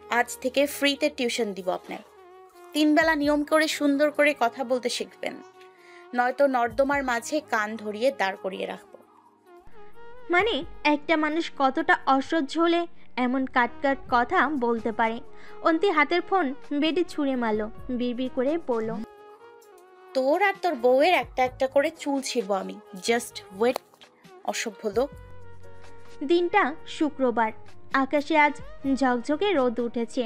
আজ থেকে ফ্রিতে টিউশন দিব আপনার। 3 বেলা নিয়ম করে সুন্দর করে কথা বলতে শিখবেন, নয়তো নর্দমার মাঝে কান ধরিয়ে দাঁড় করিয়ে রাখবো। মানে একটা মানুষ কতটা অসহ্য হলে এমন কাটকাট কথা বলতে পারে। অন্তি হাতের ফোন বেডে ছুঁড়ে মারল, বিড়বিড় করে বলল, তোর আর তোর বউয়ের একটা একটা করে চুল ছিঁড়বো আমি। জাস্ট ওয়েট, অসভ্য লোক। দিনটা শুক্রবার। আকাশে আজ ঝকঝকে রোদ উঠেছে।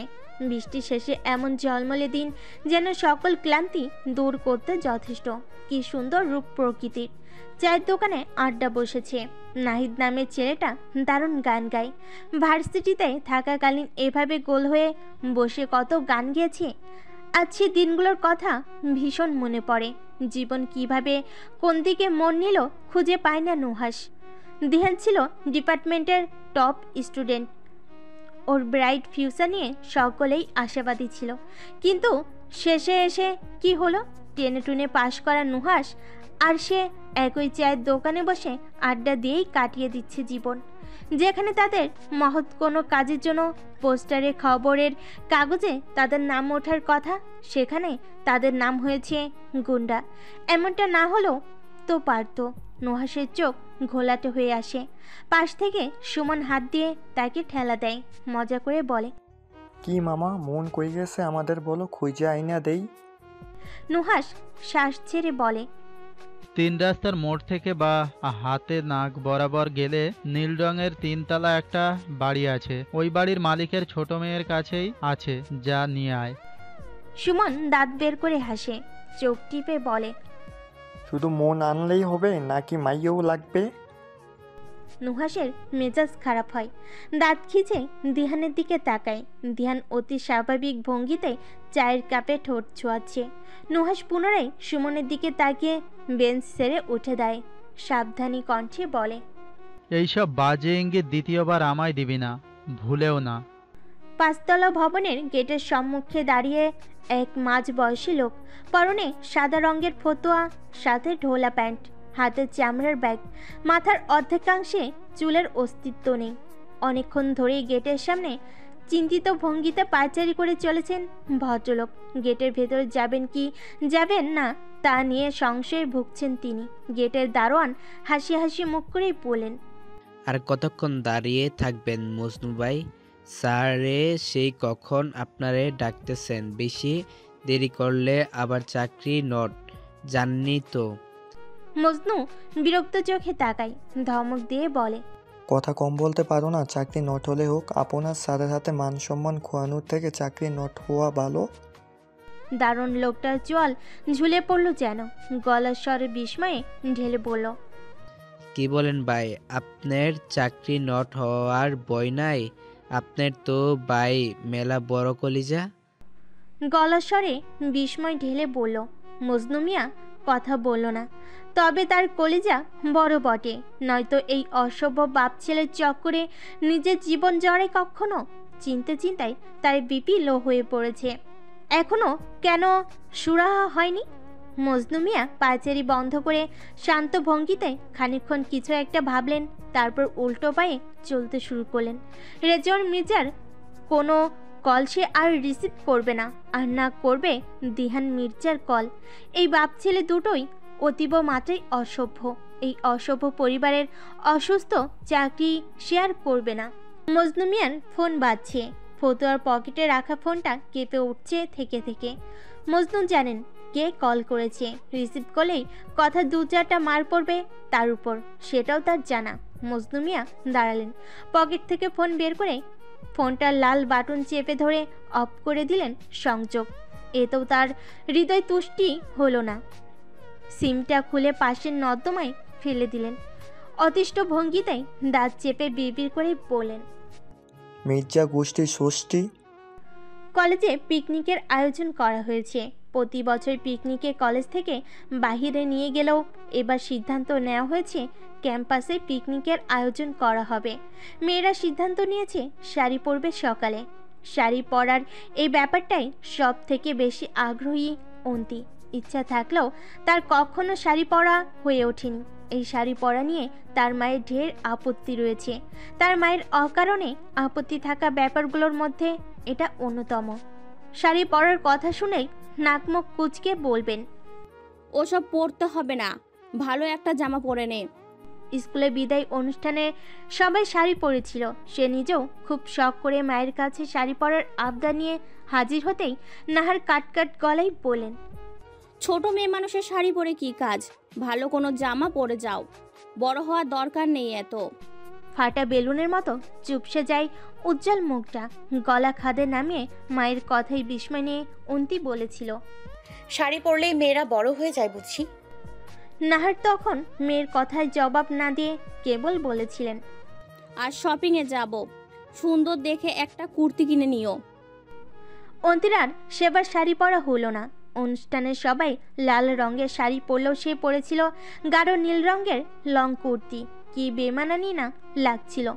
বৃষ্টি শেষে এমন ঝলমলে দিন যেন সকল ক্লান্তি দূর করতে যথেষ্ট। কি সুন্দর রূপ প্রকৃতির। চায়ের দোকানে আড্ডা বসেছে। নাহিদ নামের ছেলেটা দারুণ গান গায়। ভার্সিটিতে থাকাকালীন এভাবে গোল হয়ে বসে কত গান গেয়েছে। আজ সে দিনগুলোর কথা ভীষণ মনে পড়ে। জীবন কিভাবে কোন দিকে মন নিল খুঁজে পায় না নুহাস। দিহান ছিল ডিপার্টমেন্টের টপ স্টুডেন্ট। ওর ব্রাইট ফিউচার নিয়ে সকলেই আশাবাদী ছিল, কিন্তু শেষে এসে কি হলো? টেনে টুনে পাশ করা নুহাস আর সে একই চায়ের দোকানে বসে আড্ডা দিয়েই কাটিয়ে দিচ্ছে জীবন। যেখানে তাদের মহৎ কোনো কাজের জন্য পোস্টারে খবরের কাগজে তাদের নাম ওঠার কথা, সেখানে তাদের নাম হয়েছে গুন্ডা। এমনটা না হলেও তো পারত। নুহাসের চোখ ঘোলাটে হয়ে আসে। পাশ থেকে সুমন হাত দিয়ে তাকে ঠেলা দেয়, মজা করে বলে, কি মামা, মন কই গেছে আমাদের, বলো, খুঁজে আইনা দেই। নুহাস শ্বাস ছেড়ে বলে, 3 রাস্তার মোড় থেকে বা হাতে নাক বরাবর গেলে নীল রঙের 3 তলা একটা বাড়ি আছে। ওই বাড়ির মালিকের ছোট মেয়ের কাছেই আছে, যা নিয়ে আয়। সুমন দাঁত বের করে হাসে, চোখ টিপে বলে, শুধু মন আনলেই হবে নাকি মাইয়েও লাগবে? নুহাসের মেজাজ খারাপ হয়। দাঁত খিচে দিহানের দিকে তাকায়। দিহান অতি স্বাভাবিক ভঙ্গিতে চায়ের কাপে ঠোঁট ছোঁয়াচ্ছে। নুহাস পুনরায় সুমনের দিকে তাকিয়ে বেঞ্চ ছেড়ে উঠে দেয়। সাবধানী কণ্ঠে বলে, এইসব বাজে ইঙ্গিত দ্বিতীয়বার আমায় দিবি না, ভুলেও না। 5তলা ভবনের গেটের সম্মুখে দাঁড়িয়ে এক মাঝ বয়সী লোক। পরনে সাদা রঙের ফতুয়া, সাথে ঢোলা প্যান্ট, হাতে চামড়ার ব্যাগ। মাথার অর্ধেকাংশে চুলের অস্তিত্ব নেই। অনেকক্ষণ ধরেই গেটের সামনে চিন্তিত ভঙ্গিতে পায়চারি করে চলেছেন ভদ্রলোক। গেটের ভেতরে যাবেন কি যাবেন না তা নিয়ে সংশয়ে ভুগছেন তিনি। গেটের দারোয়ান হাসি হাসি মুখ করেই বলেন, আর কতক্ষণ দাঁড়িয়ে থাকবেন মজনু ভাই? স্যারে সেই কখন আপনারে ডাকতেছেন, বেশি দেরি করলে আবার চাকরি নট, জাননি তো। মজনু বিরক্ত চোখে তাকায়, ধমক দিয়ে বলে, কথা কম বলতে পারো না? চাকরি নট হলে হোক, আপনার সাথে সাথে মান সম্মান খোয়ানোর থেকে চাকরি নট হওয়া ভালো। দারুণ লোকটার চোয়াল ঝুলে পড়ল যেন। গলার স্বরে বিস্ময়ে ঢেলে বলল, কি বলেন ভাই, আপনার চাকরি নট হওয়ার ভয় নাই? আপনার তো ভাই মেলা বড় কলিজা। গলার স্বরে বিস্ময় ঢেলে বলল। মজনু মিয়া কথা বলল না। তবে তার কলিজা বড় বটে, নয়তো এই অসভ্য বাপ ছেলের চক্করে নিজের জীবন জড়ে কখনো। চিন্তে চিন্তায় তার বিপি লো হয়ে পড়েছে। এখনো কেন সুরাহা হয়নি? মজনু মিয়া পায়চারি বন্ধ করে শান্ত ভঙ্গিতে খানিকক্ষণ কিছু একটা ভাবলেন, তারপর উল্টো পায়ে চলতে শুরু করলেন। রেজওয়ান মির্জার কোনো কল সে আর রিসিভ করবে না, আর না করবে দিহান মির্জার কল। এই বাপ ছেলে দুটোই অতীব মাত্রায় অসভ্য। এই অসভ্য পরিবারের অসুস্থ চাকরি শেয়ার করবে না। মজনু মিয়ার ফোন বাজছে। ফতুয়ার পকেটে রাখা ফোনটা কেঁপে উঠছে থেকে থেকে। মজনু জানেন কে কল করেছে। রিসিভ করলেই কথা 2-4টা মার পড়বে তার উপর, সেটাও তার জানা। মজনু মিয়া দাঁড়ালেন, পকেট থেকে ফোন বের করে ফোনটার লাল বাটন চেপে ধরে অফ করে দিলেন সংযোগ। এতেও তার হৃদয় তুষ্টি হলো না। সিমটা খুলে পাশের নর্দমায় ফেলে দিলেন। অতিষ্ঠ ভঙ্গিতে দাঁত চেপে বিড়বিড় করে বলেন, মির্জা গোষ্ঠী ষষ্ঠী। কলেজে পিকনিকের আয়োজন করা হয়েছে। প্রতি বছর পিকনিকে কলেজ থেকে বাহিরে নিয়ে গেলেও এবার সিদ্ধান্ত নেওয়া হয়েছে ক্যাম্পাসে পিকনিকের আয়োজন করা হবে। মেয়েরা সিদ্ধান্ত নিয়েছে শাড়ি পরবে সকালে। শাড়ি পরার এই ব্যাপারটাই সব থেকে বেশি আগ্রহী অন্তি। ইচ্ছা থাকলেও তার কখনো শাড়ি পরা হয়ে ওঠেনি। এই শাড়ি পরা নিয়ে তার মায়ের ঢের আপত্তি রয়েছে। তার মায়ের অকারণে আপত্তি থাকা ব্যাপারগুলোর মধ্যে এটা অন্যতম। শাড়ি পরার কথা শুনেই নাকমুখ কুঁচকে বলবেন, ওসব পরতে হবে না, ভালো একটা জামা পরে নে। স্কুলে বিদায় অনুষ্ঠানে সবাই শাড়ি পরেছিল। সে নিজেও খুব শখ করে মায়ের কাছে শাড়ি পরার আবদার নিয়ে হাজির হতেই নাহার কাটকাট গলায় বলেন, ছোট মেয়ে মানুষের শাড়ি পরে কি কাজ, ভালো কোনো জামা পরে যাও, বড় হওয়ার দরকার নেই এত। ফাটা বেলুনের মতো চুপসে যায় উজ্জ্বল মুখটা। গলা খাদে নামিয়ে মায়ের কথাই বিস্ময় নিয়ে অন্তি বলেছিল, শাড়ি পরলেই মেয়েরা বড় হয়ে যায় বুঝি। নাহার তখন মেয়ের কথায় জবাব না দিয়ে কেবল বলেছিলেন, আর শপিংয়ে যাব, সুন্দর দেখে একটা কুর্তি কিনে নিও। অন্তির আর সেবার শাড়ি পরা হলো না। অনুষ্ঠানে সবাই লাল রঙের শাড়ি পরলেও সে পরেছিল গাঢ় নীল রঙের লং কুর্তি। কি বেমানানি না লাগছিল,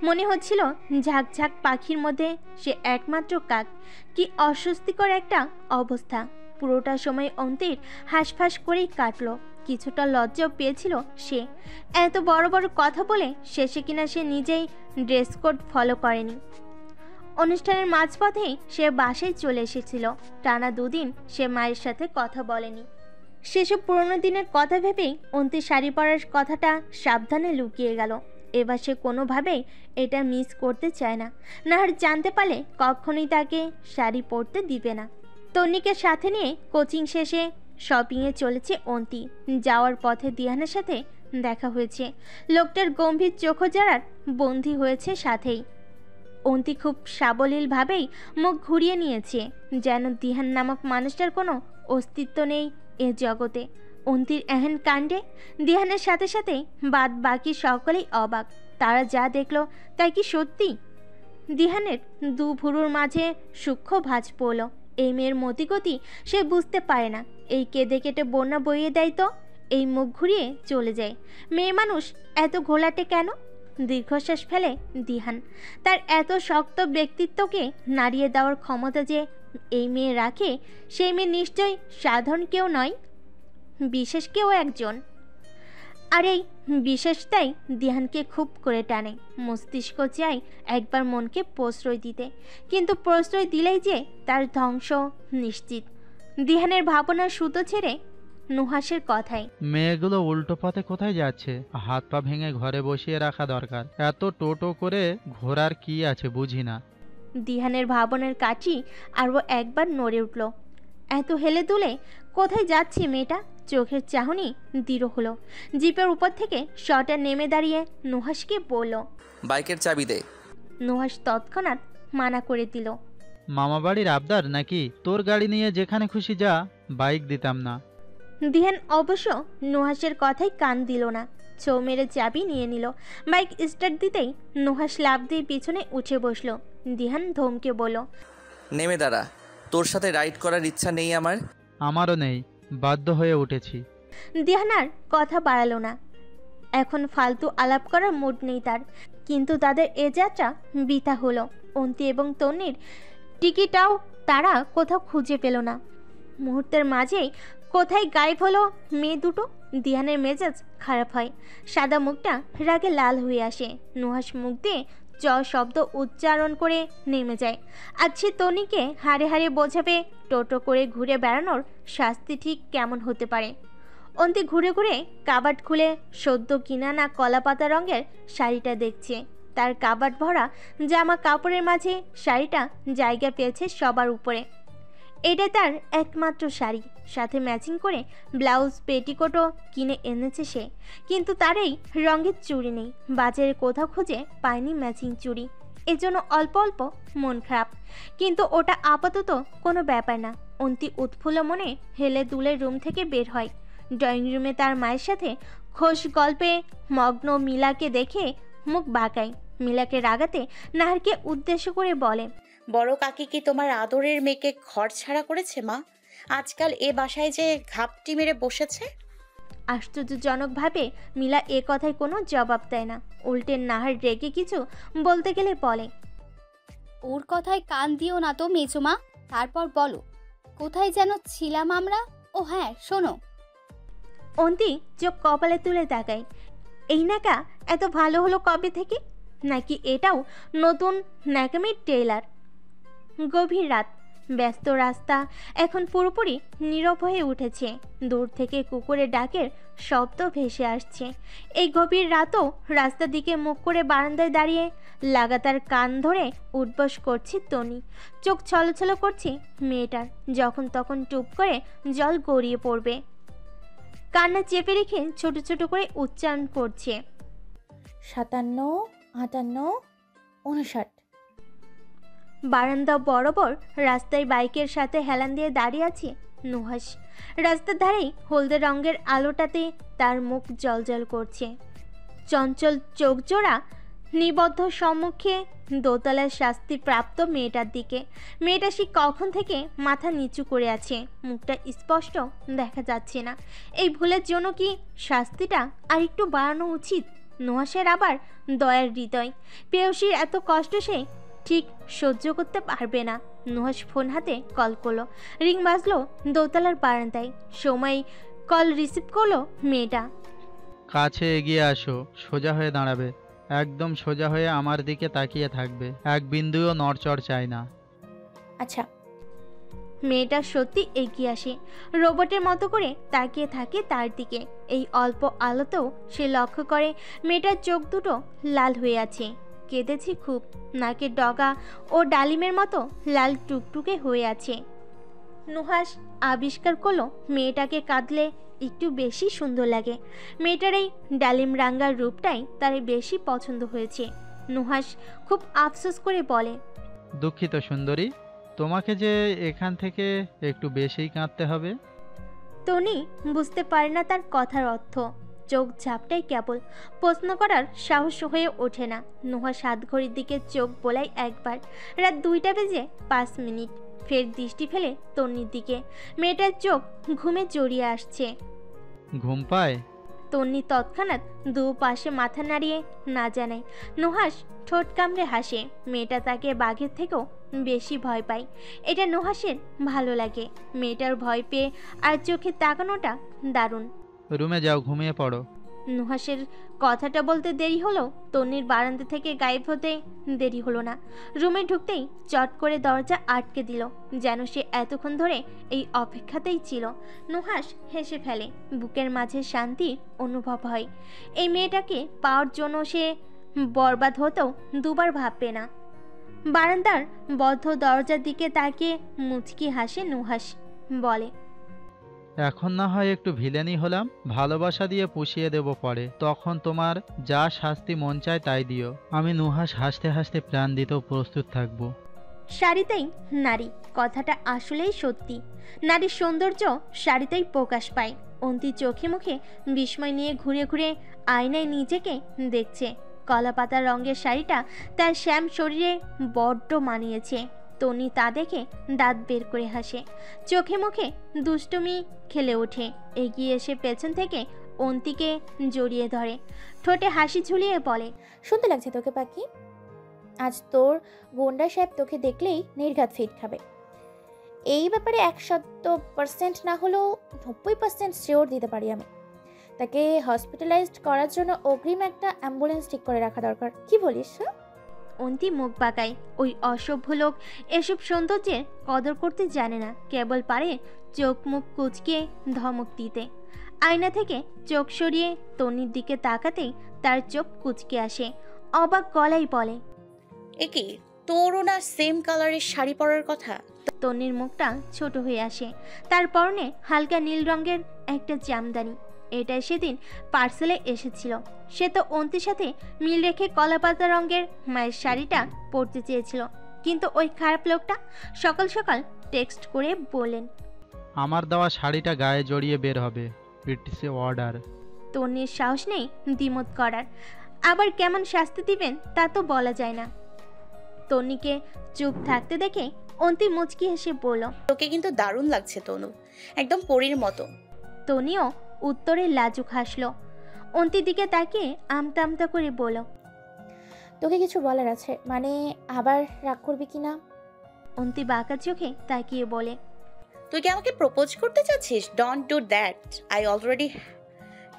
মনে হচ্ছিল ঝাঁকঝাঁক পাখির মধ্যে সে একমাত্র কাক। কি অস্বস্তিকর একটা অবস্থা। পুরোটা সময় অন্তির হাঁসফাঁস করেই কাটলো। কিছুটা লজ্জাও পেয়েছিল সে। এত বড় বড় কথা বলে শেষে কিনা সে নিজেই ড্রেস কোড ফলো করেনি। অনুষ্ঠানের মাঝপথেই সে বাসায় চলে এসেছিল। টানা 2 দিন সে মায়ের সাথে কথা বলেনি। সেসব পুরনো দিনের কথা ভেবেই অন্তি শাড়ি পরার কথাটা সাবধানে লুকিয়ে গেল। এবার সে কোনোভাবেই এটা মিস করতে চায় না। নাহার জানতে পারলে কখনোই তাকে শাড়ি পরতে দিবে না। তন্নিকে সাথে নিয়ে কোচিং শেষে শপিংয়ে চলেছে অন্তি। যাওয়ার পথে দিহানের সাথে দেখা হয়েছে। লোকটার গম্ভীর চোখজোড়ার বন্দী হয়েছে সাথেই। অন্তি খুব সাবলীলভাবেই মুখ ঘুরিয়ে নিয়েছে, যেন দিহান নামক মানুষটার কোনো অস্তিত্ব নেই এ জগতে। অন্তির এহেন কাণ্ডে দিহানের সাথে সাথে বাদ বাকি সকলেই অবাক। তারা যা দেখল তাই কি সত্যি? দিহানের 2 ভুরুর মাঝে সূক্ষ্ম ভাঁজ পড়ল। এই মেয়ের মতিগতি সে বুঝতে পারে না। এই কেঁদে কেটে বন্যা বইয়ে দেয় তো এই মুখ ঘুরিয়ে চলে যায়। মেয়ে মানুষ এত ঘোলাটে কেন? দীর্ঘশ্বাস ফেলে দিহান। তার এত শক্ত ব্যক্তিত্বকে নাড়িয়ে দেওয়ার ক্ষমতা যে এই মেয়ে রাখে, সেই মেয়ে নিশ্চয়ই সাধারণ কেউ নয়, বিশেষ কেউ একজন। আর এই বিশেষটাই দিহানকে খুব করে টানে। মস্তিষ্ক চায় একবার মনকে প্রশ্রয় দিতে, কিন্তু প্রশ্রয় দিলেই যে তার ধ্বংস নিশ্চিত। দিহানের ভাবনার সুতো ছেড়ে নুহাসের কথায়, মেয়েগুলো উল্টো পথে কোথায় যাচ্ছে? হাত পা ভেঙে ঘরে বসিয়ে রাখা দরকার। এত টোটো করে ঘোরার কি আছে বুঝি না। দিহানের ভাবনার কাঠি আরও একবার নড়ে উঠল। এত হেলে দুলে কোথায় যাচ্ছে মেয়েটা? চোখের চাহনি দৃঢ় হলো। জিপের উপর থেকে শটার নেমে দাঁড়িয়ে নুহাসকে বলল, বাইকের চাবি দে। নুহাস তৎক্ষণাৎ মানা করে দিল। মামাবাড়ির আবদার নাকি? তোর গাড়ি নিয়ে যেখানে খুশি যা, বাইক দিতাম না। দিহান অবশ্য নুহাসের কথাই কান দিল না। ছৌ মেরে চাবি নিয়ে নিল। বাইক স্টার্ট দিতেই নুহাস লাফ দিয়ে পিছনে উঠে বসল। দিহান ধমকে বলল, নেমে দাঁড়া, তোর সাথে রাইড করার ইচ্ছা নেই আমার। আমারও নেই, বাধ্য হয়ে উঠেছি। দিহান আর কথা বাড়ালো না। এখন ফালতু আলাপ করার মুড নেই তার। কিন্তু তাদের এ যাত্রা বৃথা হলো। অন্তি এবং তন্নির টিকিটাও তারা কোথাও খুঁজে পেল না। মুহূর্তের মাঝেই কোথায় গায়েব হলো মেয়ে দুটো। দিহানের মেজাজ খারাপ হয়। সাদা মুখটা রাগে লাল হয়ে আসে। নুহাস মুখ দিয়ে চ শব্দ উচ্চারণ করে নেমে যায়। আজ সে তনিকে হাড়ে হাড়ে বোঝাবে টোটো করে ঘুরে বেড়ানোর শাস্তি ঠিক কেমন হতে পারে। অন্তি ঘুরে ঘুরে কাবাট খুলে সদ্য কিনা না কলাপাতা রঙের শাড়িটা দেখছে। তার কাবাট ভরা জামা কাপড়ের মাঝে শাড়িটা জায়গা পেয়েছে সবার উপরে। এটা তার একমাত্র শাড়ি। সাথে ম্যাচিং করে ব্লাউজ পেটিকোটও কিনে এনেছে সে। কিন্তু তার এই রঙের চুড়ি নেই। বাজারে কোথাও খুঁজে পায়নি ম্যাচিং চুড়ি। এজন্য অল্প অল্প মন খারাপ। কিন্তু ওটা আপাতত কোনো ব্যাপার না। অন্তি উৎফুল্ল মনে হেলে দুলে রুম থেকে বের হয়। ড্রয়িং রুমে তার মায়ের সাথে খোশ গল্পে মগ্ন মিলাকে দেখে মুখ বাঁকায়। মিলাকে রাগাতে নাহারকে উদ্দেশ্য করে বলে, বড় কাকি কি তোমার আদরের মেয়েকে ঘর ছাড়া করেছে মা? আজকাল এ বাসায় যে ঘাপটি মেরে বসেছে। আশ্চর্যজনকভাবে মিলা এ কথায় কোনো জবাব দেয় না। উল্টে নাহার রেগে কিছু বলতে গেলে বলে, ওর কথায় কান দিও না তো মেজমা। তারপর বলো, কোথায় যেন ছিলাম আমরা? ও হ্যাঁ শোনো, অন্তি চোখ কপালে তুলে তাকায়। এই নাকা এত ভালো হলো কবে থেকে? নাকি এটাও নতুন ন্যাকামির টেইলার? গভীর রাত, ব্যস্ত রাস্তা এখন পুরোপুরি নীরব হয়ে উঠেছে। দূর থেকে কুকুরের ডাকের শব্দ ভেসে আসছে। এই গভীর রাতও রাস্তার দিকে মুখ করে বারান্দায় দাঁড়িয়ে লাগাতার কান ধরে উঠবস করছে তনি। চোখ ছলছল করছে মেয়েটার, যখন তখন টুপ করে জল গড়িয়ে পড়বে। কান্না চেপে রেখে ছোট ছোট করে উচ্চারণ করছে। 57, 58, 59। বারান্দা বরাবর রাস্তায় বাইকের সাথে হেলান দিয়ে দাঁড়িয়ে আছে নুহাস। রাস্তার ধারেই হলদে রঙের আলোটাতে তার মুখ জ্বলজ্বল করছে। চঞ্চল চোখ জোড়া নিবদ্ধ সম্মুখে দোতলার শাস্তিপ্রাপ্ত মেয়েটার দিকে। মেয়েটা সে কখন থেকে মাথা নিচু করে আছে, মুখটা স্পষ্ট দেখা যাচ্ছে না। এই ভুলের জন্য কি শাস্তিটা আর একটু বাড়ানো উচিত? নুহাসের আবার দয়ার হৃদয়, প্রেয়সীর এত কষ্ট সে ঠিক সহ্য করতে পারবে না। নুহাস ফোন হাতে কল করলো। রিং বাজলো দোতলার বারান্দায়। সময় কল রিসিভ করলো মেয়েটা। কাছে এগিয়ে আসো, সোজা হয়ে দাঁড়াবে, একদম সোজা হয়ে আমার দিকে তাকিয়ে থাকবে, এক বিন্দুও নড়চড় চাই না। আচ্ছা। মেয়েটা সত্যি এগিয়ে আসে, রোবটের মতো করে তাকিয়ে থাকে তার দিকে। এই অল্প আলোতেও সে লক্ষ্য করে মেয়েটার চোখ দুটো লাল হয়ে আছে। কেঁদেছে খুব, নাকের ডগা ও ডালিমের মতো লাল টুকটুকে হয়ে আছে। নুহাস আবিষ্কার করলো মেয়েটাকে কাঁদলে একটু বেশি সুন্দর লাগে। মেয়েটার এই ডালিম রাঙ্গার রূপটাই তার বেশি পছন্দ হয়েছে। নুহাস খুব আফসোস করে বলে, দুঃখিত সুন্দরী, তোমাকে যে এখান থেকে একটু বেশিই কাঁদতে হবে। টনি বুঝতে পারে না তার কথার অর্থ। চোখ ঝাপটাই কেবল, প্রশ্ন করার সাহস হয়ে ওঠে না। নুহাস হাত ঘড়ির দিকে চোখ বোলায় একবার। রাত 2:05। ফের দৃষ্টি ফেলে তন্নির দিকে। মেয়েটার চোখ ঘুমে জড়িয়ে আসছে। ঘুম পায়? তন্নি তৎক্ষণাৎ দুপাশে মাথা নাড়িয়ে না জানায়। নুহাস ঠোঁট কামড়ে হাসে। মেয়েটা তাকে বাঘের থেকেও বেশি ভয় পায়। এটা নুহাসের ভালো লাগে। মেয়েটার ভয় পেয়ে আর চোখে তাকানোটা দারুণ। রুমে যাও, ঘুমিয়ে পড়ো। নুহাসের কথাটা বলতে দেরি হলো, তন্নির বারান্দা থেকে গায়েব হতে দেরি হলো না। রুমে ঢুকতেই চট করে দরজা আটকে দিল, যেন সে এতক্ষণ ধরে এই অপেক্ষাতেই ছিল। নুহাস হেসে ফেলে, বুকের মাঝে শান্তির অনুভব হয়। এই মেয়েটাকে পাওয়ার জন্য সে বরবাদ হতেও দুবার ভাববে না। বারান্দার বদ্ধ দরজার দিকে তাকিয়ে মুচকি হাসে নুহাস, বলে, এখন না হয় একটু ভিলেনই হলাম, ভালোবাসা দিয়ে পুষিয়ে দেব পরে, তখন তোমার যা শাস্তি মন চায় তাই দিও। আমি নুহাস হাসতে হাসতে প্রাণ দিতেও প্রস্তুত থাকবো। শাড়িতেই নারী, কথাটা আসলেই সত্যি। নারীর সৌন্দর্য শাড়িতেই প্রকাশ পায়। অন্তি চোখে মুখে বিস্ময় নিয়ে ঘুরে ঘুরে আয়নায় নিজেকে দেখছে। কলাপাতা রঙের শাড়িটা তার শ্যাম শরীরে বড্ড মানিয়েছে। তনি তা দেখে দাঁত বের করে হাসে, চোখে মুখে দুষ্টুমি খেলে ওঠে। এগিয়ে এসে পেছন থেকে অন্তিকে জড়িয়ে ধরে, ঠোঁটে হাসি ঝুলিয়ে বলে, সুন্দর লাগছে তোকে পাখি। আজ তোর গোন্ডা সাহেব তোকে দেখলেই নির্ঘাত ফিট খাবে। এই ব্যাপারে 100% না হলেও 90% শিওর দিতে পারি আমি। তাকে হসপিটালাইজড করার জন্য অগ্রিম একটা অ্যাম্বুলেন্স ঠিক করে রাখা দরকার। কি বলিস? অন্তি মুখ বাঁকায়। ওই অসভ্য লোক এসব সৌন্দর্যের কদর করতে জানে না, কেবল পারে চোখ মুখ কুচকে ধমক দিতে। আয়না থেকে চোখ সরিয়ে তনির দিকে তাকাতেই তার চোখ কুচকে আসে। অবাক গলায় বলে, এ কি, তোরও না সেম কালারের শাড়ি পরার কথা? তনির মুখটা ছোট হয়ে আসে। তার পরনে হালকা নীল রঙের একটা জামদানি। এটা সেদিন পার্সেলে এসেছিল। সে তো অন্তির সাথে মিল রেখে কলাপাতা রঙের মায়ের শাড়িটা পরতে চেয়েছিল, কিন্তু ওই খারাপ লোকটা সকাল সকাল টেক্সট করে বললেন, আমার দেওয়া শাড়িটা গায়ে জড়িয়ে বের হবে, ইটস এ অর্ডার। তনির সাহস নেই দ্বিমত করার। আবার কেমন শাস্তি দিবেন তা তো বলা যায় না। তনিকে চুপ থাকতে দেখে অন্তি মুচকি হেসে বলল, তোকে কিন্তু দারুণ লাগছে তনু, একদম পরীর মতো। তনিও উত্তরে লাজুক হাসলো। অন্তির দিকে তাকিয়ে আমতা আমতা করে বলল, তোকে কিছু বলার আছে, মানে আবার রাগ করবি কি না? অন্তি বাঁকা চোখে তাকিয়ে বলে, তুই কি আমাকে প্রপোজ করতে চাচ্ছিস? Don't do that, I already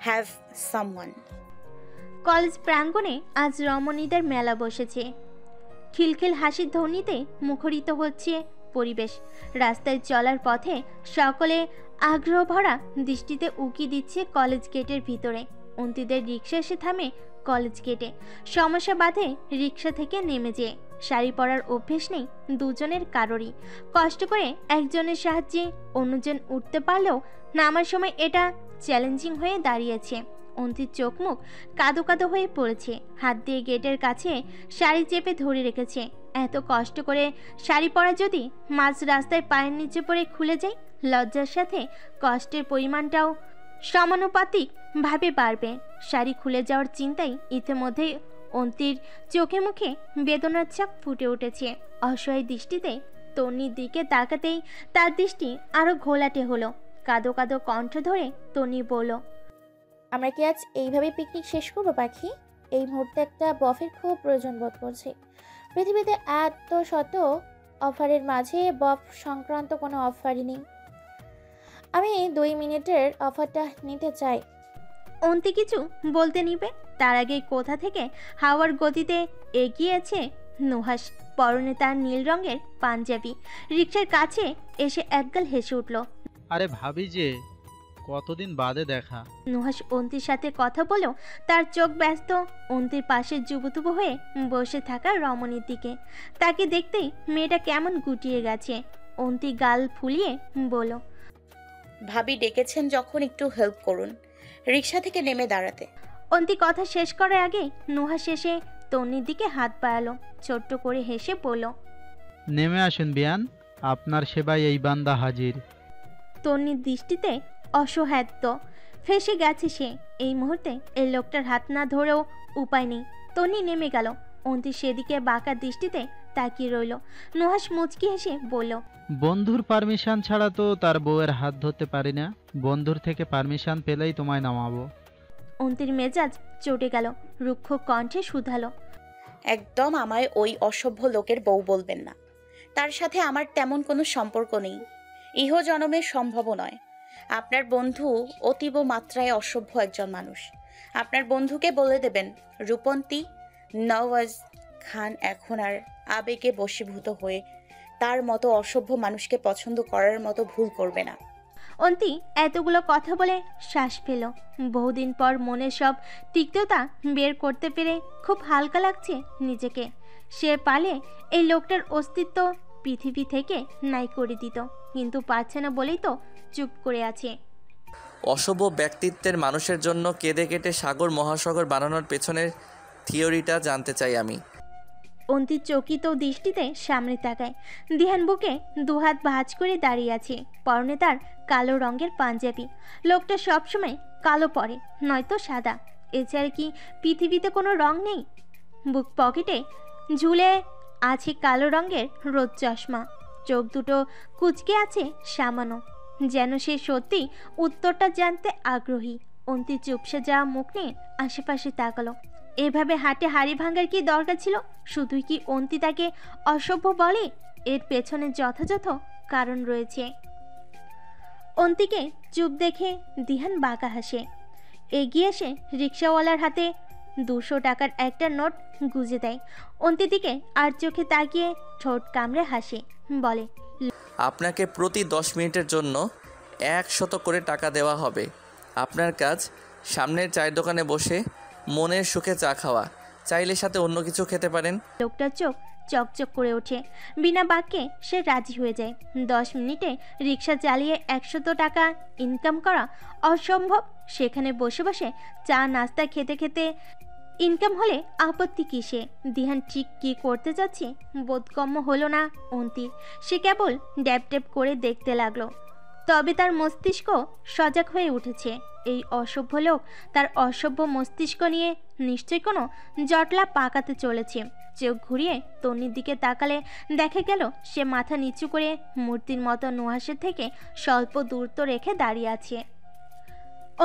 have someone. College প্রাঙ্গণে আজ রমণীদের মেলা বসেছে। খিলখিল হাসির ধ্বনিতে মুখরিত হচ্ছে পরিবেশ। রাস্তায় চলার পথে সকলে আগ্রহ ভরা দৃষ্টিতে উকি দিচ্ছে কলেজ গেটের ভিতরে। অন্তিদের রিক্সা এসে থামে কলেজ গেটে। সমস্যা বাধে রিক্সা থেকে নেমে যেয়ে। শাড়ি পরার অভ্যেস নেই দুজনের কারোরই। কষ্ট করে একজনের সাহায্যে অন্যজন উঠতে পারলেও নামার সময় এটা চ্যালেঞ্জিং হয়ে দাঁড়িয়েছে। অন্তির চোখ মুখ কাদো কাদো হয়ে পড়েছে। হাত দিয়ে গেটের কাছে শাড়ি চেপে ধরে রেখেছে। এত কষ্ট করে শাড়ি পরা যদি মাঝ রাস্তায় পায়ের নিচে পড়ে খুলে যায়, লজ্জার সাথে কষ্টের পরিমাণটাও সমানুপাতিক ভাবে বাড়বে। শাড়ি খুলে যাওয়ার চিন্তায় ইতিমধ্যেই অন্তির চোখে মুখে বেদনার ছাপ ফুটে উঠেছে। অসহায় দৃষ্টিতে তন্নির দিকে তাকাতেই তার দৃষ্টি আরো ঘোলাটে হলো। কাদো কাদো কণ্ঠ ধরে তন্নি বলল, আমরা কি আজ এইভাবে পিকনিক শেষ করবো পাখি? এই মুহূর্তে একটা বফের খুব প্রয়োজন বোধ করছি। পৃথিবীতে এত শত অফারের মাঝে বফ সংক্রান্ত কোনো অফারই নেই। আমি 2 মিনিটের অফারটা নিতে চাই। অন্তি কিছু বলতে নিবে তার আগে কোথা থেকে হাওয়ার গতিতে এগিয়েছে নুহাস। পরনে তার নীল রঙের পাঞ্জাবি। রিক্সার কাছে এসে একগাল হেসে উঠল। আরে ভাবি যে, কতদিন বাদে দেখা। নুহাস অন্তির সাথে কথা বলেও তার চোখ ব্যস্ত অন্তির পাশে জুবুতুবু হয়ে বসে থাকা রমণীর দিকে। তাকে দেখতেই মেয়েটা কেমন গুটিয়ে গেছে। অন্তি গাল ফুলিয়ে বলল, ভাবি ডেকেছেন যখন একটু হেল্প করুন, রিক্সা থেকে নেমে দাঁড়াতে। অন্তি কথা শেষ করার আগে নুহাস এসে তন্নির দিকে হাত বাড়ালো। ছোট্ট করে হেসে বলল, নেমে আসুন বিয়ান, আপনার সেবায় এই বান্দা হাজির। তন্নির দৃষ্টিতে অসহায়ত্ব ফেসে গেছে সে। এই মুহূর্তে এই লোকটার হাত না ধরেও উপায় নেই। তন্নি নেমে গেল। অন্তি সেদিকে বাঁকা দৃষ্টিতে তাকিয়ে রইল। নুহাস মুচকি হেসে বলল, বন্ধুর পারমিশন ছাড়া তো তার বউয়ের হাত ধরতে পারি না। বন্ধুর থেকে পারমিশন পেলেই তোমায় নামাবো। অন্তির মেজাজ চটে গেল। রুক্ষ কণ্ঠে শুধালো, একদম আমায় ওই অসভ্য লোকের বউ বলবেন না। তার সাথে আমার তেমন কোনো সম্পর্ক নেই, ইহ জনমের সম্ভব নয়। আপনার বন্ধু অতীব মাত্রায় অসভ্য একজন মানুষ। আপনার বন্ধুকে বলে দেবেন রূপন্তী নওয়াজ খান এখন আর আবেগে বশীভূত হয়ে তার মতো অসভ্য মানুষকে পছন্দ করার মতো ভুল করবে না। অন্তি এতগুলো কথা বলে শ্বাস পেল। বহুদিন পর মনের সব তিক্ততা বের করতে পেরে খুব হালকা লাগছে নিজেকে। সে পালে এই লোকটার অস্তিত্ব পৃথিবী থেকে নাই করে দিত, কিন্তু পারছে না বলেই তো চুপ করে আছে। অশুভ ব্যক্তিত্বের মানুষের জন্য কেঁদে কেটে সাগর মহাসাগর বানানোর পেছনের থিওরিটা জানতে চাই আমি। অন্তি চকিত দৃষ্টিতে সামনে তাকায়। দিহান বুকে দুহাত ভাঁজ করে দাঁড়িয়ে আছে। পরনে তার কালো রঙের পাঞ্জাবি। লোকটা সবসময় কালো পরে, নয়তো সাদা। এছাড়া কি পৃথিবীতে কোনো রং নেই? বুক পকেটে ঝুলে আছে কালো রঙের রোদ চশমা। চোখ দুটো কুচকে আছে সামান্য, যেন সে সত্যি উত্তরটা জানতে আগ্রহী। অন্তি চুপসে যাওয়া মুখ নিয়ে আশেপাশে তাকালো। এভাবে হাটে হাড়ি ভাঙার কি দরকার ছিল? শুধুই কি অন্তি তাকে অসভ্য বলে? এর পেছনে যথাযথ কারণ রয়েছে। অন্তিকে চুপ দেখে দিহান বাঁকা হাসে। এগিয়ে এসে রিক্সাওয়ালার হাতে 200 টাকার একটা নোট গুজে দেয়। অন্তির দিকে আর চোখে তাকিয়ে ঠোঁট কামড়ে হাসে, বলে, আপনাকে প্রতি 10 মিনিটের জন্য 100 করে টাকা দেওয়া হবে। আপনার কাজ সামনের চায়ের দোকানে বসে মনের সুখে চা খাওয়া, চাইলে সাথে অন্য কিছু খেতে পারেন। লোকটার চোখ চকচক করে ওঠে। বিনা বাক্যে সে রাজি হয়ে যায়। 10 মিনিটে রিক্সা চালিয়ে 100 টাকা ইনকাম করা অসম্ভব। সেখানে বসে বসে চা নাস্তা খেতে খেতে ইনকাম হলে আপত্তি কিসে? দিহান ঠিক কী করতে যাচ্ছে বোধগম্য হলো না অন্তির। সে কেবল ড্যাব ড্যাব করে দেখতে লাগলো। তবে তার মস্তিষ্ক সজাগ হয়ে উঠেছে। এই অসভ্য লোক তার অসভ্য মস্তিষ্ক নিয়ে নিশ্চয়ই কোনো জটলা পাকাতে চলেছে। চোখ ঘুরিয়ে তন্নির দিকে তাকালে দেখা গেল সে মাথা নিচু করে মূর্তির মতো নুহাসের থেকে স্বল্প দূরত্ব রেখে দাঁড়িয়ে আছে।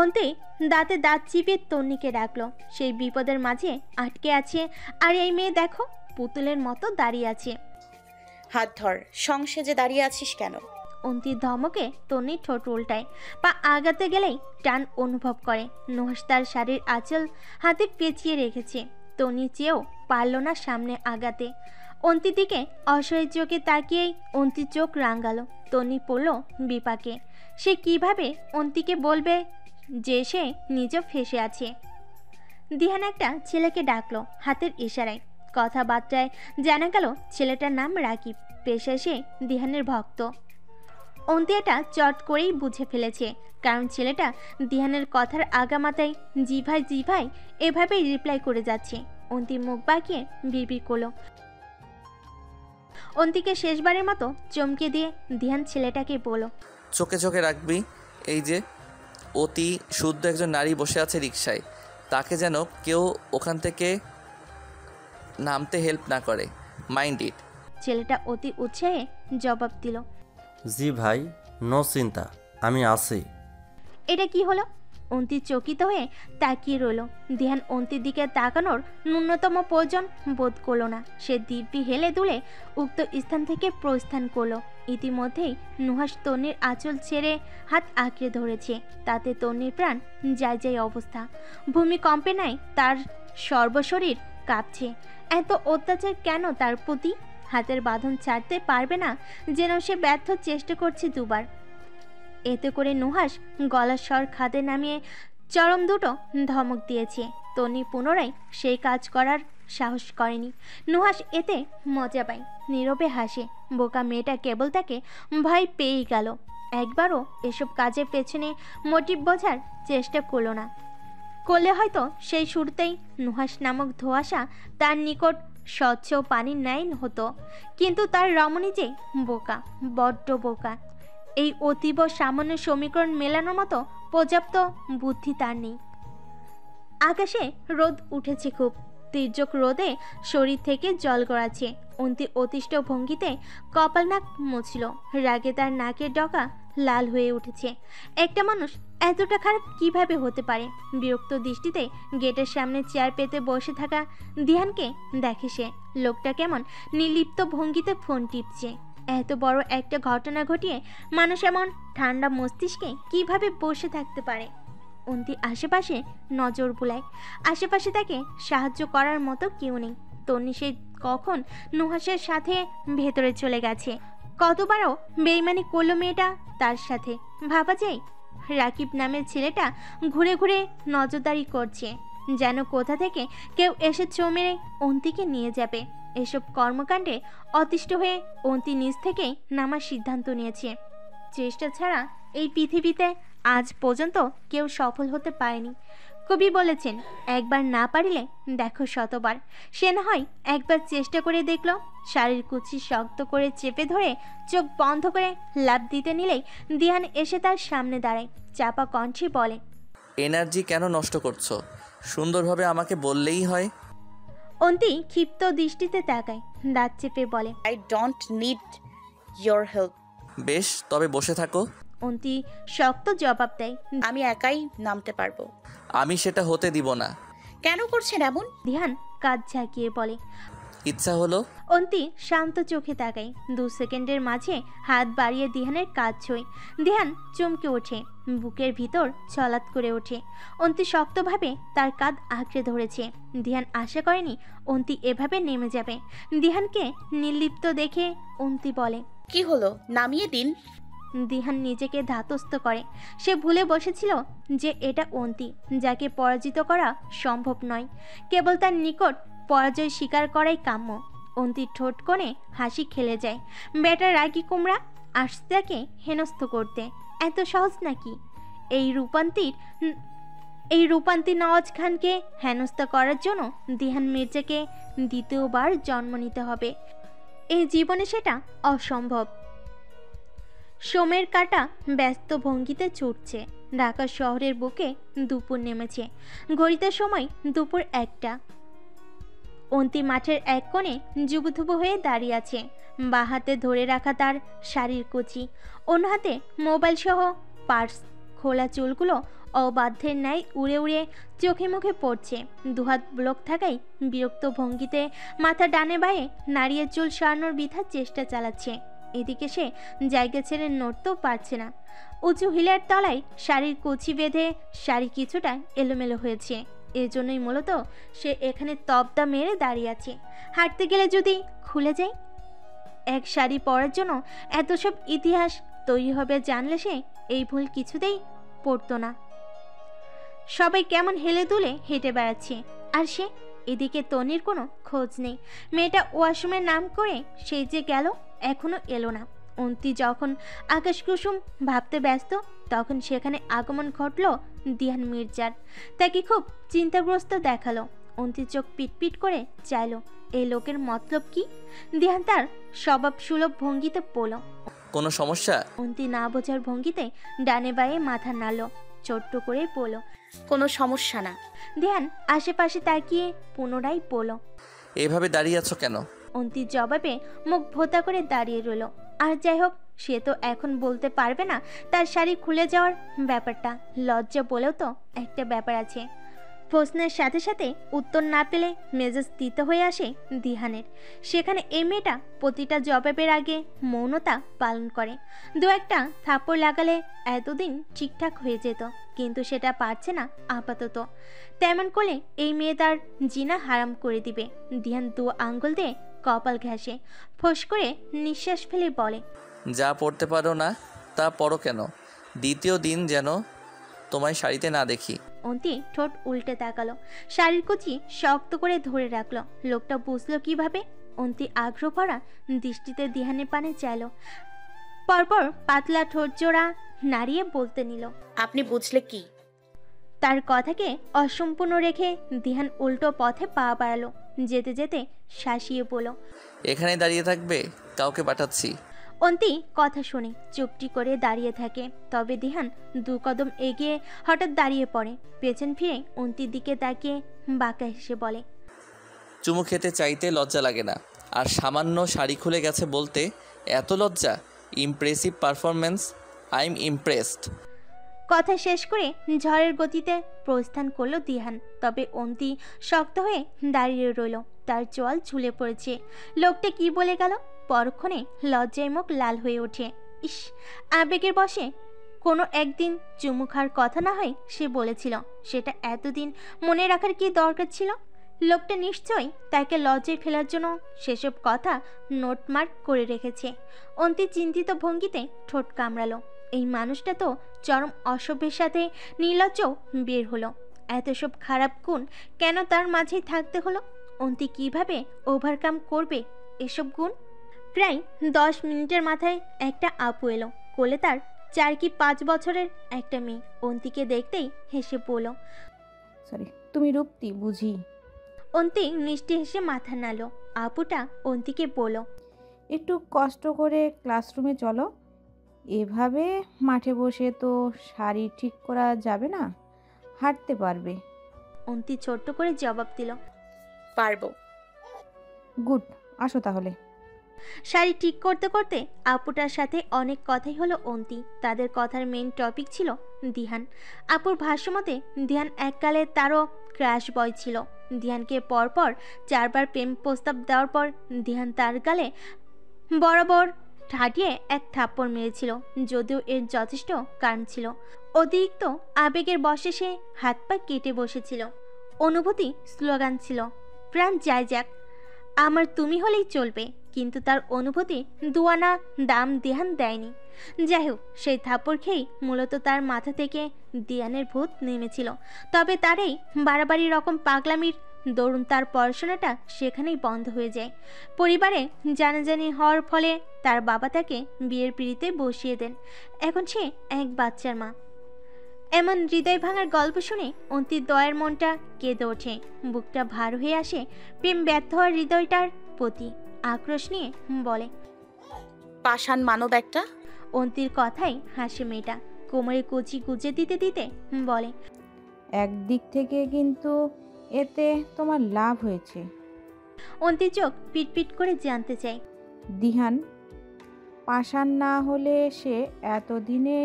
অন্তে দাঁতে দাঁত চিপিয়ে তন্নিকে ডাকলো। সেই বিপদের মাঝে আটকে আছে, আর এই মেয়ে দেখো পুতুলের মতো দাঁড়িয়ে আছে। হাত ধর, সংসেজে দাঁড়িয়ে আছিস কেন? অন্তির ধমকে তন্নি ঠোঁট উল্টায়, পা আগাতে গেলেই টান অনুভব করে। নুহাস তার শাড়ির আঁচল হাতে পেঁচিয়ে রেখেছে। তন্নি চেয়েও পারল না সামনে আগাতে। অন্তির দিকে অসহায় চোখে তাকিয়েই অন্তির চোখ রাঙালো। তন্নি পড়ল বিপাকে। সে কিভাবে অন্তিকে বলবে যে সে নিজেও ফেঁসে আছে। দিহান একটা ছেলেকে ডাকলো হাতের ইশারায়। কথাবার্তায় জানা গেল ছেলেটার নাম রাকিব, পেশায় সে দিহানের ভক্ত। অন্তি এটা চট করেই বুঝে ফেলেছে, কারণ ছেলেটা দিহানের কথার আগামাতায় জিভায় জিভায় এভাবেই রিপ্লাই করে যাচ্ছে। অন্তি মুখ বাঁকিয়ে বিড়বিড় করলো। অন্তিকে শেষবারের মতো চমকে দিয়ে দিহান ছেলেটাকে বলল, চোখে চোখে রাখবি। এই যে অতি শুদ্ধ একজন নারী বসে আছে রিকশায়, তাকে যেন কেউ ওখান থেকে নামতে হেল্প না করে। Mind it. ছেলেটা অতি উৎসাহে জবাব দিল, জি ভাই, নো চিন্তা, আমি আছি। এটা কি হলো? অন্তি চকিত হয়ে তাকিয়ে রইল। দিহান অন্তির দিকে তাকানোর ন্যূনতম প্রয়োজন বোধ করল না। সে দিব্যি হেলে দুলে উক্ত স্থান থেকে প্রস্থান করলো। ইতিমধ্যেই নুহাস তন্নির আঁচল ছেড়ে হাত আঁকড়ে ধরেছে। তাতে তন্নির প্রাণ যায় যায় অবস্থা। ভূমিকম্পে নাই তার সর্বশরীর কাঁপছে। এত অত্যাচার কেন তার প্রতি? হাতের বাঁধন ছাড়তে পারবে না যেন সে ব্যর্থ চেষ্টা করছে দুবার। এতে করে নুহাস গলার স্বর খাদে নামিয়ে চরম দুটো ধমক দিয়েছে। তন্নি পুনরায় সেই কাজ করার সাহস করেনি। নুহাস এতে মজা পায়, নীরবে হাসে। বোকা মেয়েটা কেবল তাকে ভয় পেয়েই গেল। একবারও এসব কাজের পেছনে মোটিভ বোঝার চেষ্টা করলো না। করলে হয়তো সেই শুরুতেই নুহাস নামক ধোঁয়াশা তার নিকট স্বচ্ছ পানির ন্যায় হতো। কিন্তু তার রমণী যে বোকা, বড্ড বোকা। এই অতীব সামান্য সমীকরণ মেলানোর মতো পর্যাপ্ত বুদ্ধি তার নেই। আকাশে রোদ উঠেছে খুব। তীর্যক রোদে শরীর থেকে জল গড়াচ্ছে। অন্তি অতিষ্ঠ ভঙ্গিতে কপাল নাক মুছল। রাগে তার নাকের ডগা লাল হয়ে উঠেছে। একটা মানুষ এতটা খারাপ কিভাবে হতে পারে? বিরক্ত দৃষ্টিতে গেটের সামনে চেয়ার পেতে বসে থাকা দিহানকে দেখে সে। লোকটা কেমন নির্লিপ্ত ভঙ্গিতে ফোন টিপছে। এত বড় একটা ঘটনা ঘটিয়ে মানুষ এমন ঠান্ডা মস্তিষ্কে কিভাবে বসে থাকতে পারে? অন্তি আশেপাশে নজর বুলায়। আশেপাশে তাকে সাহায্য করার মতো কেউ নেই। তন্নি সে কখন নুহাসের সাথে ভেতরে চলে গেছে। কতবারও বেইমানি করলো মেয়েটা তার সাথে, ভাবা যায়? রাকিব নামের ছেলেটা ঘুরে ঘুরে নজরদারি করছে, যেন কোথা থেকে কেউ এসে ছো মেরে অন্তিকে নিয়ে যাবে। এসব কর্মকাণ্ডে অতিষ্ঠ হয়ে অন্তি নিজ থেকেই নামার সিদ্ধান্ত নিয়েছে। চেষ্টা ছাড়া এই পৃথিবীতে আজ পর্যন্ত কেউ সফল হতে পারেনি। কবি বলেছেন, একবার না পারিলে দেখো শতবার। সে না হয় একবার চেষ্টা করে দেখলো। শাড়ির কুচি শক্ত করে চেপে ধরে চোখ বন্ধ করে লাফ দিতে নিলেই দিহান এসে তার সামনে দাঁড়ায়। চাপা কণ্ঠে বলে, এনার্জি কেন নষ্ট করছো? সুন্দরভাবে আমাকে বললেই হয়। অন্তি ক্ষিপ্ত দৃষ্টিতে তাকায়, দাঁত চেপে বলে, I don't need your help. বেশ, তবে বসে থাকো। অন্তি শক্ত জবাব দেয়, আমি একাই নামতে পারবো। আমি সেটা হতে দিব না। কেন করছেন এমন? দিহান কাঁধ ঝাঁকিয়ে বলে। ইচ্ছা হলো। অন্তি শান্ত চোখে তাকায়। 2 সেকেন্ডের মাঝে হাত বাড়িয়ে দিহানের কাঁধ ছোঁয়। দিহান চমকে ওঠে, বুকের ভিতর ছলাৎ করে ওঠে। অন্তি শক্তভাবে তার কাঁধ আঁকড়ে ধরেছে। দিহান আশা করেনি অন্তি এভাবে নেমে যাবে। দিহানকে নির্লিপ্ত দেখে অন্তি বলে, কি হলো, নামিয়ে দিন। দিহান নিজেকে ধাতস্থ করে। সে ভুলে বসেছিল যে এটা অন্তি, যাকে পরাজিত করা সম্ভব নয়। কেবল তার নিকট পরাজয় স্বীকার করাই কাম্য। অন্তির ঠোঁট কোণে হাসি খেলে যায়। বেটা রাগী কুমড়া আসছে তাকে হেনস্থ করতে। এত সহজ নাকি? এই রূপান্তী নওয়াজ খানকে হেনস্থা করার জন্য দিহান মির্জাকে দ্বিতীয়বার জন্ম নিতে হবে। এই জীবনে সেটা অসম্ভব। সোমের কাঁটা ব্যস্ত ভঙ্গিতে ছুটছে। ঢাকা শহরের বুকে দুপুর নেমেছে। ঘড়িতে সময় দুপুর 1টা। অন্তি মাঠের এক কোণে জুবুথুবু হয়ে দাঁড়িয়ে আছে। বাঁ হাতে ধরে রাখা তার শাড়ির কুচি, অন্য হাতে মোবাইল সহ পার্স। খোলা চুলগুলো অবাধ্যের ন্যায় উড়ে উড়ে চোখে মুখে পড়ছে। দুহাত ব্লক থাকায় বিরক্ত ভঙ্গিতে মাথা ডানে বায়ে নাড়িয়ে চুল সরানোর বৃথা চেষ্টা চালাচ্ছে। এদিকে সে জায়গা ছেড়ে নড়তেও পারছে না। উঁচু হিলের তলায় শাড়ির কুচি বেঁধে শাড়ি কিছুটা এলোমেলো হয়েছে। এজন্যই মূলত সে এখানে তবদা মেরে দাঁড়িয়ে আছে। হাঁটতে গেলে যদি খুলে যায়। এক শাড়ি পরার জন্য এত সব ইতিহাস তৈরি হবে জানলে সে এই ভুল কিছুতেই পড়তো না। সবাই কেমন হেলে দুলে হেঁটে বেড়াচ্ছে, আর সে এদিকে তনির কোনো খোঁজ নেই। মেয়েটা ওয়াশরুমের নাম করে সেই যে গেল, এখনো এলো না। অন্তি যখন আকাশ কুসুম ভাবতে ব্যস্ত, তখন সেখানে আগমন ঘটল দিহান মির্জার। তাকে খুব চিন্তাগ্রস্ত দেখালো। অন্তির চোখ পিটপিট করে চাইল এই লোকের মতলব কি। দিহান তার স্বভাব সুলভ ভঙ্গিতে পড়ল। কোনো সমস্যা? অন্তি না বোঝার ভঙ্গিতে ডানে বায়ে মাথা নাড়ল, ছোট্ট করে পড়ল, কোনো সমস্যা না। দিহান আশেপাশে তাকিয়ে পুনরায় পড়ল, এভাবে দাঁড়িয়ে আছো কেন? অন্তির জবাবে মুখ ভোতা করে দাঁড়িয়ে রইল। আর যাই হোক, সে তো এখন বলতে পারবে না তার শাড়ি খুলে যাওয়ার ব্যাপারটা। লজ্জা বলেও তো একটা ব্যাপার আছে। প্রশ্নের সাথে সাথে উত্তর না পেলে মেজাজ তিতো হয়ে আসে দিহানের। সেখানে এই মেয়েটা প্রতিটা জবাবের আগে মৌনতা পালন করে। দু একটা থাপ্পড় লাগালে এতদিন ঠিকঠাক হয়ে যেত, কিন্তু সেটা পারছে না আপাতত। তেমন করলে এই মেয়ে তার জিনা হারাম করে দিবে। দিহান দু আঙ্গুল দিয়ে কপাল ঘেঁষে ফোঁস করে নিঃশ্বাস ফেলে বলে, যা পড়তে পারো না তা পড়ো কেন? দ্বিতীয় দিন যেন তোমায় শাড়িতে না দেখি। অন্তি ঠোঁট উল্টে তাকালো, শাড়ির কুচি শক্ত করে ধরে রাখলো। লোকটা বুঝলো কিভাবে? অন্তি আগ্রহ ভরা দৃষ্টিতে দিহানের পানে চাইল, পরপর পাতলা ঠোঁট জোড়া নাড়িয়ে বলতে নিল, আপনি বুঝলে কি? তার কথাকে অসম্পূর্ণ রেখে দিহান উল্টো পথে পা বাড়ালো। যেতে যেতে শাসিয়ে বলল, এখানে দাঁড়িয়ে থাকবে? কাউকে পাঠাচ্ছি। অন্তি কথা শুনে চুপটি করে দাঁড়িয়ে থাকে। তবে দিহান দু কদম এগিয়ে হঠাৎ দাঁড়িয়ে পড়ে। পেছন ফিরে অন্তির দিকে তাকিয়ে বাঁকা হেসে বলে, চুমু খেতে চাইতে লজ্জা লাগে না, আর সামান্য শাড়ি খুলে গেছে বলতে এত লজ্জা? Impressive performance, I am impressed. কথা শেষ করে ঝড়ের গতিতে প্রস্থান করলো দিহান। তবে অন্তি শক্ত হয়ে দাঁড়িয়ে রইল, তার চোয়াল ঝুলে পড়েছে। লোকটা কি বলে গেল? পরক্ষণে লজ্জায় মুখ লাল হয়ে ওঠে। ইস, আবেগের বশে কোনো একদিন চুমু খাওয়ার কথা না হয় সে বলেছিল, সেটা এতদিন মনে রাখার কি দরকার ছিল? লোকটা নিশ্চয়ই তাকে লজ্জায় ফেলার জন্য সেসব কথা নোটমার্ক করে রেখেছে। অন্তি চিন্তিত ভঙ্গিতে ঠোঁট কামড়ালো। এই মানুষটা তো চরম অসভ্যের সাথে নির্লজ্জ বের হলো। এত সব খারাপ গুণ কেন তার মাঝেই থাকতে হলো? অন্তি কিভাবে ওভারকাম করবে এসব গুণ? প্রায় 10 মিনিটের মাথায় একটা আপু এলো। কোলে তার 4 কি 5 বছরের একটা মেয়ে। অন্তিকে দেখতেই হেসে বলল, সরি, তুমি রূপতি বুঝি? অন্তি মিষ্টি হেসে মাথা নাড়ল। আপুটা অন্তিকে বলল, একটু কষ্ট করে ক্লাসরুমে চলো। এভাবে মাঠে বসে তো শাড়ি ঠিক করা যাবে না, হাঁটতে পারবে? অন্তি ছোট্ট করে জবাব দিল, পারবো। গুড, আসো তাহলে। শাড়ি ঠিক করতে করতে আপুটার সাথে অনেক কথাই হলো অন্তি। তাদের কথার মেইন টপিক ছিল দিহান। আপুর ভাষ্যমতে দিহান এককালে তারও ক্র্যাশ বয় ছিল। দিহানকে পরপর 4 বার প্রেম প্রস্তাব দেওয়ার পর দিহান তার গালে বরাবর ঠাটিয়ে এক থাপ্পড় মেরেছিল, যদিও এর যথেষ্ট কারণ ছিল। অতিরিক্ত আবেগের বশে সে হাত পা কেটে বসেছিল। অনুভূতি স্লোগান ছিল, প্রাণ যায় যাক, আমার তুমি হলেই চলবে। কিন্তু তার অনুভূতি দুয়ানা দাম দিহান দেয়নি। যাই হোক, সেই থাপ্পড় খেয়েই মূলত তার মাথা থেকে দিয়ানের ভূত নেমেছিল। তবে তার এই বাড়াবাড়ি রকম পাগলামির দরুন তার পড়াশোনাটা সেখানেই বন্ধ হয়ে যায়। পরিবারে জানাজানি হওয়ার ফলে তার বাবা তাকে বিয়ের পিঁড়িতে বসিয়ে দেন। এখন সে এক বাচ্চার মা। এমন হৃদয় ভাঙার গল্প শুনে অন্তির দয়ার মনটা কেঁদে ওঠে। বুকটা ভার হয়ে আসে প্রেম ব্যর্থ হওয়ার হৃদয়টার প্রতি। আক্রোশ নিয়ে বলে, পাষাণ মানব একটা। অন্তির কথাই হাসে মেয়েটা। কোমরে কুচি গুজে দিতে দিতে বলে, একদিক থেকে কিন্তু এতে তোমার লাভ হয়েছে। অন্তির চোখ পিটপিট করে জানতে চায়, দিহান পাষাণ না হলে সে এতদিনে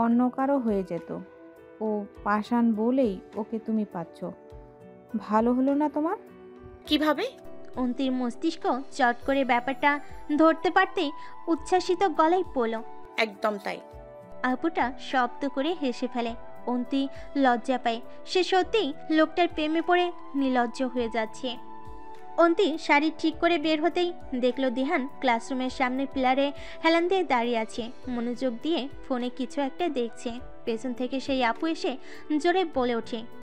অন্য কারো হয়ে যেত। ও পাষাণ বলেই ওকে তুমি পাচ্ছ। ভালো হলো না তোমার? কিভাবে? অন্তির মস্তিষ্ক চট করে ব্যাপারটা ধরতে পারতেই উচ্ছ্বাসিত গলায় বলল, একদম তাই। আপুটা শব্দ করে হেসে ফেলে। অন্তি লজ্জা পায়, সে সত্যিই লোকটার প্রেমে পড়ে নির্লজ্জ হয়ে যাচ্ছে। অন্তি শাড়ি ঠিক করে বের হতেই দেখলো দিহান ক্লাসরুমের সামনে পিলারে হেলান দিয়ে দাঁড়িয়ে আছে, মনোযোগ দিয়ে ফোনে কিছু একটা দেখছে। পেছন থেকে সেই আপু এসে জোরে বলে ওঠে,